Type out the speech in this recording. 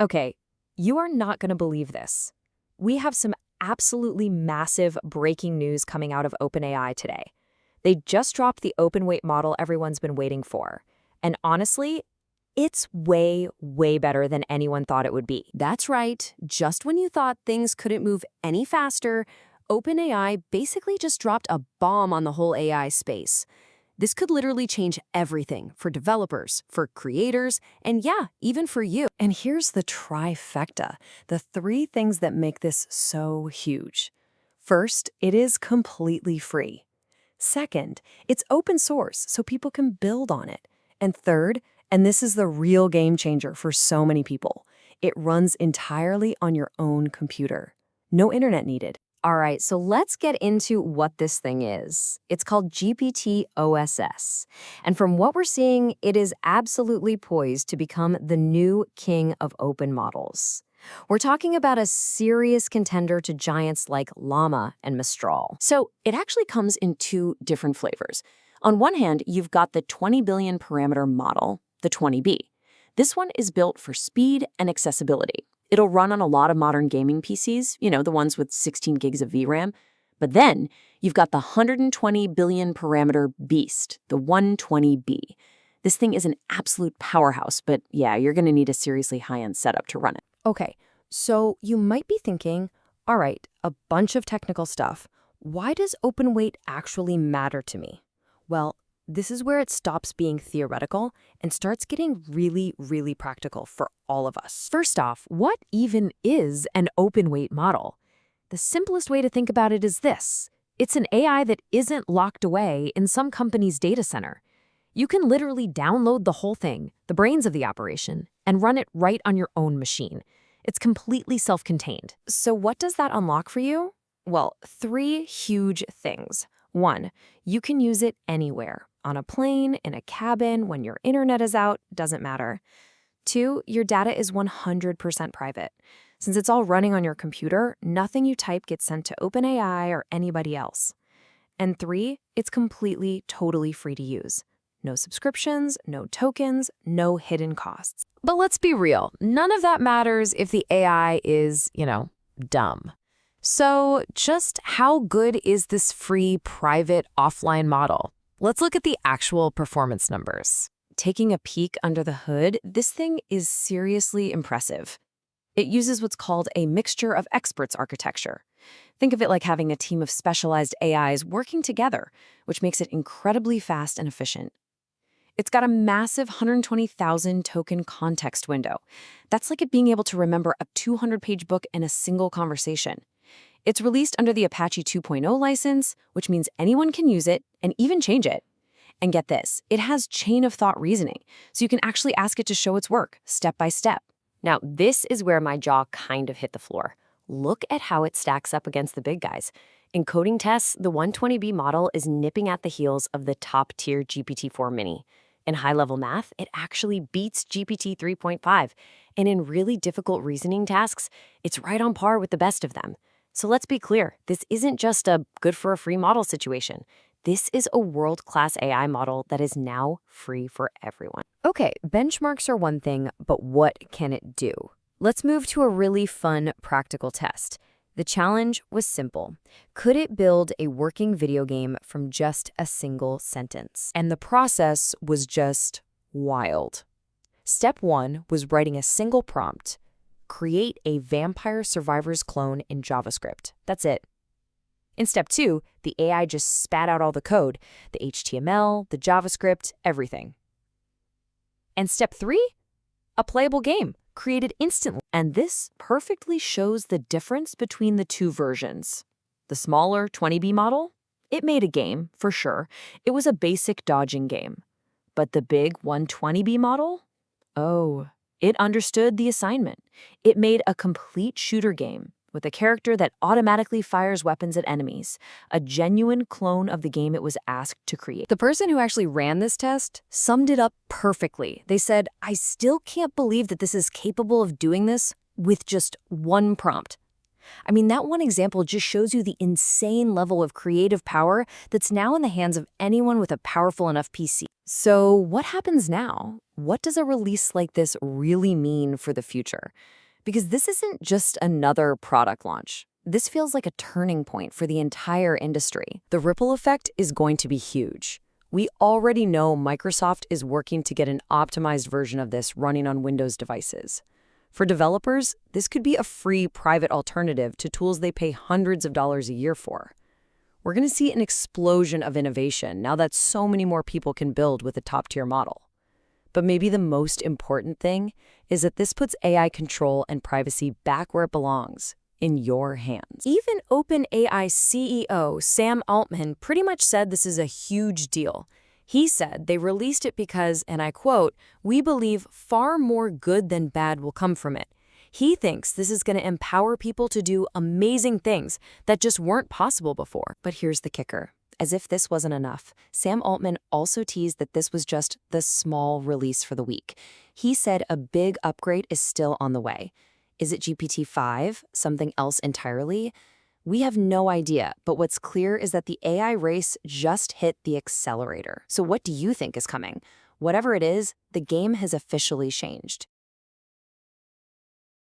Okay, you are not going to believe this. We have some absolutely massive breaking news coming out of OpenAI today. They just dropped the open weight model everyone's been waiting for. And honestly, it's way, way better than anyone thought it would be. That's right. Just when you thought things couldn't move any faster, OpenAI basically just dropped a bomb on the whole AI space. This could literally change everything for developers, for creators, and yeah, even for you. And here's the trifecta, the three things that make this so huge. First, it is completely free. Second, it's open source, so people can build on it. And third, and this is the real game changer for so many people, it runs entirely on your own computer. No internet needed. All right, so let's get into what this thing is. It's called GPT-OSS. And from what we're seeing, it is absolutely poised to become the new king of open models. We're talking about a serious contender to giants like Llama and Mistral. So it actually comes in two different flavors. On one hand, you've got the 20 billion parameter model, the 20B. This one is built for speed and accessibility. It'll run on a lot of modern gaming PCs, the ones with 16 gigs of VRAM. But then you've got the 120 billion parameter beast, the 120B. This thing is an absolute powerhouse, but yeah, you're going to need a seriously high-end setup to run it. Okay, so you might be thinking, all right, a bunch of technical stuff. Why does open weight actually matter to me? Well, this is where it stops being theoretical and starts getting really, really practical for all of us. First off, what even is an open weight model? The simplest way to think about it is this. It's an AI that isn't locked away in some company's data center. You can literally download the whole thing, the brains of the operation, and run it right on your own machine. It's completely self-contained. So what does that unlock for you? Well, three huge things. One, you can use it anywhere. On a plane, in a cabin, when your internet is out, doesn't matter. Two, your data is 100% private. Since it's all running on your computer, nothing you type gets sent to OpenAI or anybody else. And three, it's completely, totally free to use. No subscriptions, no tokens, no hidden costs. But let's be real, none of that matters if the AI is, dumb. So just how good is this free, private, offline model? Let's look at the actual performance numbers. Taking a peek under the hood, this thing is seriously impressive. It uses what's called a mixture of experts architecture. Think of it like having a team of specialized AIs working together, which makes it incredibly fast and efficient. It's got a massive 120,000 token context window. That's like it being able to remember a 200-page book in a single conversation. It's released under the Apache 2.0 license, which means anyone can use it and even change it. And get this, it has chain-of-thought reasoning, so you can actually ask it to show its work, step by step. Now, this is where my jaw kind of hit the floor. Look at how it stacks up against the big guys. In coding tests, the 120B model is nipping at the heels of the top-tier GPT-4 Mini. In high-level math, it actually beats GPT 3.5. And in really difficult reasoning tasks, it's right on par with the best of them. So let's be clear, this isn't just a good-for-a-free model situation. This is a world-class AI model that is now free for everyone. Okay, benchmarks are one thing, but what can it do? Let's move to a really fun, practical test. The challenge was simple. Could it build a working video game from just a single sentence? And the process was just wild. Step one was writing a single prompt. Create a Vampire Survivors clone in JavaScript. That's it. In step two, the AI just spat out all the code, the HTML, the JavaScript, everything. And step three, a playable game created instantly. And this perfectly shows the difference between the two versions. The smaller 20B model, it made a game, for sure. It was a basic dodging game. But the big 120B model? Oh, it understood the assignment. It made a complete shooter game with a character that automatically fires weapons at enemies, a genuine clone of the game it was asked to create. The person who actually ran this test summed it up perfectly. They said, I still can't believe that this is capable of doing this with just one prompt. I mean, that one example just shows you the insane level of creative power that's now in the hands of anyone with a powerful enough PC. So what happens now? What does a release like this really mean for the future? Because this isn't just another product launch. This feels like a turning point for the entire industry. The ripple effect is going to be huge. We already know Microsoft is working to get an optimized version of this running on Windows devices. For developers, this could be a free private alternative to tools they pay hundreds of dollars a year for. We're going to see an explosion of innovation now that so many more people can build with a top-tier model. But maybe the most important thing is that this puts AI control and privacy back where it belongs, in your hands. Even OpenAI CEO Sam Altman pretty much said this is a huge deal. He said they released it because, and I quote, "We believe far more good than bad will come from it." He thinks this is going to empower people to do amazing things that just weren't possible before. But here's the kicker. As if this wasn't enough, Sam Altman also teased that this was just the small release for the week. He said a big upgrade is still on the way. Is it GPT-5? Something else entirely? We have no idea, but what's clear is that the AI race just hit the accelerator. So what do you think is coming? Whatever it is, the game has officially changed.